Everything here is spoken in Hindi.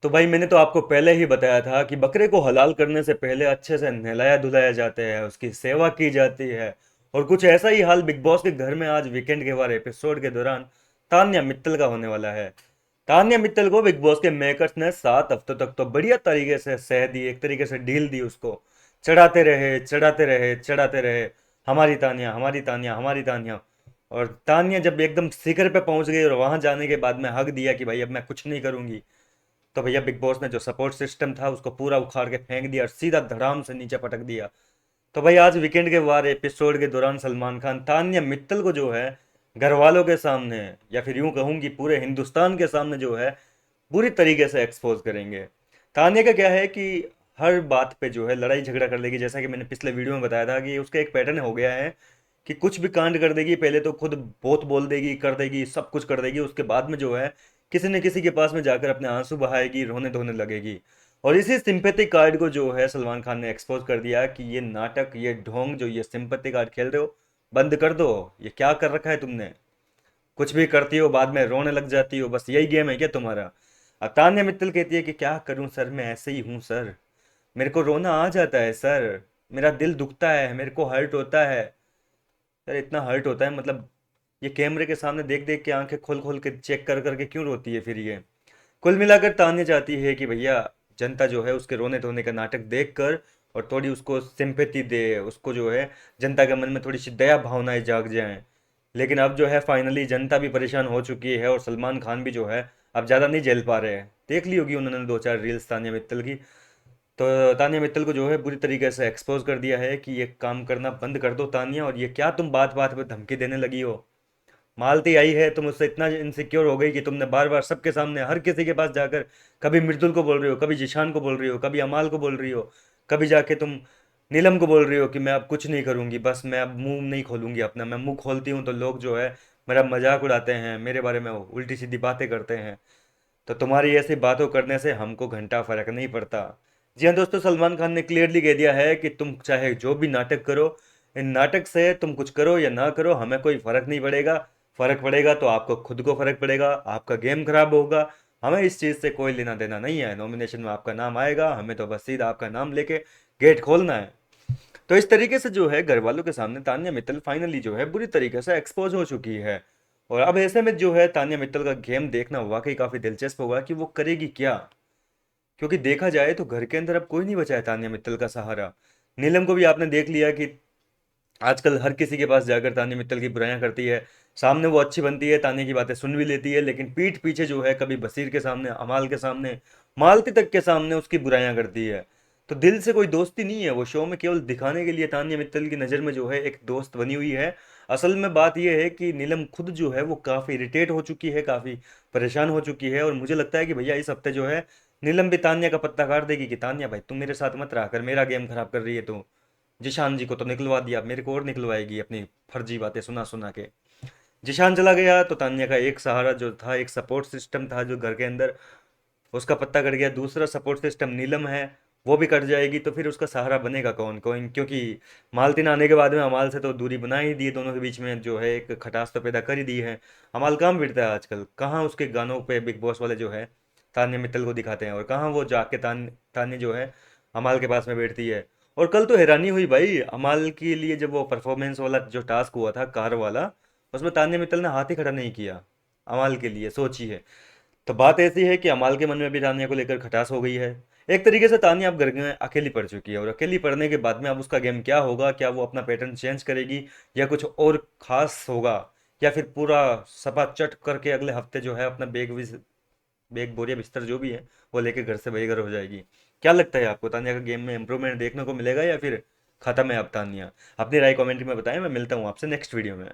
तो भाई मैंने तो आपको पहले ही बताया था कि बकरे को हलाल करने से पहले अच्छे से नहलाया धुलाया जाता है, उसकी सेवा की जाती है। और कुछ ऐसा ही हाल बिग बॉस के घर में आज वीकेंड के बार एपिसोड के दौरान तान्या मित्तल का होने वाला है। तान्या मित्तल को बिग बॉस के मेकर्स ने 7 हफ्तों तक तो बढ़िया तरीके से सह दी, एक तरीके से डील दी उसको। चढ़ाते रहे चढ़ाते रहे चढ़ाते रहे, हमारी तान्या हमारी तान्या हमारी तान्या। और तान्या जब एकदम शिखर पे पहुंच गई और वहां जाने के बाद में हक दिया कि भाई अब मैं कुछ नहीं करूंगी, तो भैया बिग बॉस ने जो सपोर्ट सिस्टम था उसको पूरा उखाड़ के फेंक दिया और सीधा धड़ाम से नीचे पटक दिया। तो भाई आज वीकेंड के वार एपिसोड के दौरान सलमान खान तान्या मित्तल को जो है घर वालों के सामने, या फिर यूं कहूँ कि पूरे हिंदुस्तान के सामने जो है बुरी तरीके से एक्सपोज करेंगे। तान्या का क्या है कि हर बात पे जो है लड़ाई झगड़ा कर लेगी, जैसा कि मैंने पिछले वीडियो में बताया था कि उसका एक पैटर्न हो गया है कि कुछ भी कांड कर देगी, पहले तो खुद बहुत बोल देगी, कर देगी, सब कुछ कर देगी, उसके बाद में जो है किसी न किसी के पास में जाकर अपने आंसू बहाएगी, रोने धोने लगेगी। और इसी सिंपैथी कार्ड को जो है सलमान खान ने एक्सपोज कर दिया कि ये नाटक, ये ढोंग, जो ये सिंपैथी कार्ड खेल रहे हो बंद कर दो। ये क्या कर रखा है तुमने? कुछ भी करती हो बाद में रोने लग जाती हो, बस यही गेम है क्या तुम्हारा? अब तान्या मित्तल कहती है कि क्या करूं सर, मैं ऐसे ही हूं सर, मेरे को रोना आ जाता है सर, मेरा दिल दुखता है, मेरे को हर्ट होता है। यार इतना हर्ट होता है मतलब, ये कैमरे के सामने देख देख के आंखें खोल खोल के चेक कर करके क्यों रोती है फिर ये? कुल मिलाकर तान्या चाहती है कि भैया जनता जो है उसके रोने धोने का नाटक देखकर और थोड़ी उसको सिंपैथी दे, उसको जो है जनता के मन में थोड़ी सी दया भावनाएं जाग जाएं। लेकिन अब जो है फाइनली जनता भी परेशान हो चुकी है और सलमान खान भी जो है अब ज़्यादा नहीं झेल पा रहे हैं। देख ली होगी उन्होंने दो चार रील्स तान्या मित्तल की। तो तान्या मित्तल को जो है बुरी तरीके से एक्सपोज कर दिया है कि ये काम करना बंद कर दो तान्या, और ये क्या तुम बात बात पे धमकी देने लगी हो? मालती आई है, तुम उससे इतना इनसिक्योर हो गई कि तुमने बार बार सबके सामने हर किसी के पास जाकर कभी मृदुल को बोल रही हो, कभी जिशान को बोल रही हो, कभी अमाल को बोल रही हो, कभी जाके तुम नीलम को बोल रही हो कि मैं अब कुछ नहीं करूंगी, बस मैं अब मुंह नहीं खोलूंगी अपना, मैं मुंह खोलती हूँ तो लोग जो है मेरा मजाक उड़ाते हैं, मेरे बारे में उल्टी सीधी बातें करते हैं। तो तुम्हारी ऐसी बातों करने से हमको घंटा फर्क नहीं पड़ता। जी हाँ दोस्तों, सलमान खान ने क्लियरली कह दिया है कि तुम चाहे जो भी नाटक करो, इन नाटक से तुम कुछ करो या ना करो हमें कोई फर्क नहीं पड़ेगा। फर्क पड़ेगा तो आपको खुद को फर्क पड़ेगा, आपका गेम खराब होगा। हमें इस चीज़ से कोई लेना देना नहीं है, नॉमिनेशन में आपका नाम आएगा, हमें तो बस सीधा आपका नाम लेके गेट खोलना है। तो इस तरीके से जो है घर वालों के सामने तान्या मित्तल फाइनली जो है बुरी तरीके से एक्सपोज हो चुकी है। और अब ऐसे में जो है तान्या मित्तल का गेम देखना वाकई काफी दिलचस्प होगा कि वो करेगी क्या। क्योंकि देखा जाए तो घर के अंदर अब कोई नहीं बचा है तान्या मित्तल का सहारा। नीलम को भी आपने देख लिया कि आजकल हर किसी के पास जाकर तान्या मित्तल की बुराइयां करती है। सामने वो अच्छी बनती है, तान्या की बातें सुन भी लेती है, लेकिन पीठ पीछे जो है कभी बसीर के सामने, अमाल के सामने, मालती तक के सामने उसकी बुराइयां करती है। तो दिल से कोई दोस्ती नहीं है, वो शो में केवल दिखाने के लिए तान्या मित्तल की नज़र में जो है एक दोस्त बनी हुई है। असल में बात यह है कि नीलम खुद जो है वो काफ़ी इरिटेट हो चुकी है, काफ़ी परेशान हो चुकी है, और मुझे लगता है कि भैया इस हफ्ते जो है नीलम भी तान्या का पत्ता काट देगी कि तान्या भाई तुम मेरे साथ मत रहा कर, मेरा गेम खराब कर रही है तू। जिशान जी को तो निकलवा दिया, मेरे को और निकलवाएगी अपनी फर्जी बातें सुना सुना के। जिशान चला गया तो तान्या का एक सहारा जो था, एक सपोर्ट सिस्टम था जो घर के अंदर, उसका पत्ता कट गया। दूसरा सपोर्ट सिस्टम नीलम है, वो भी कट जाएगी, तो फिर उसका सहारा बनेगा कौन कौन? क्योंकि मालतीन आने के बाद में अमाल से तो दूरी बना ही दी है, दोनों के बीच में जो है एक खटास तो पैदा कर ही दी है। अमाल कहाँ फिरता है आजकल, कहाँ उसके गानों पे बिग बॉस वाले जो है तान्या मित्तल को दिखाते हैं, और कहाँ वो जाके तान्या जो है अमाल के पास में बैठती है। और कल तो हैरानी हुई भाई अमाल के लिए, जब वो परफॉर्मेंस वाला जो टास्क हुआ था कार वाला, उसमें तान्या मित्तल ने हाथ ही खड़ा नहीं किया अमाल के लिए, सोचिए। तो बात ऐसी है कि अमाल के मन में भी तान्या को लेकर खटास हो गई है। एक तरीके से तान्या अब घर में अकेली पड़ चुकी है, और अकेली पड़ने के बाद में अब उसका गेम क्या होगा, क्या वो अपना पैटर्न चेंज करेगी या कुछ और खास होगा, या फिर पूरा सपा चट करके अगले हफ्ते जो है अपना बैग बोरिया बिस्तर जो भी है वो लेके घर से बेघर हो जाएगी? क्या लगता है आपको, तान्या का गेम में इंप्रूवमेंट देखने को मिलेगा या फिर खत्म है अब तान्या? अपनी राय कमेंट में बताएं, मैं मिलता हूँ आपसे नेक्स्ट वीडियो में।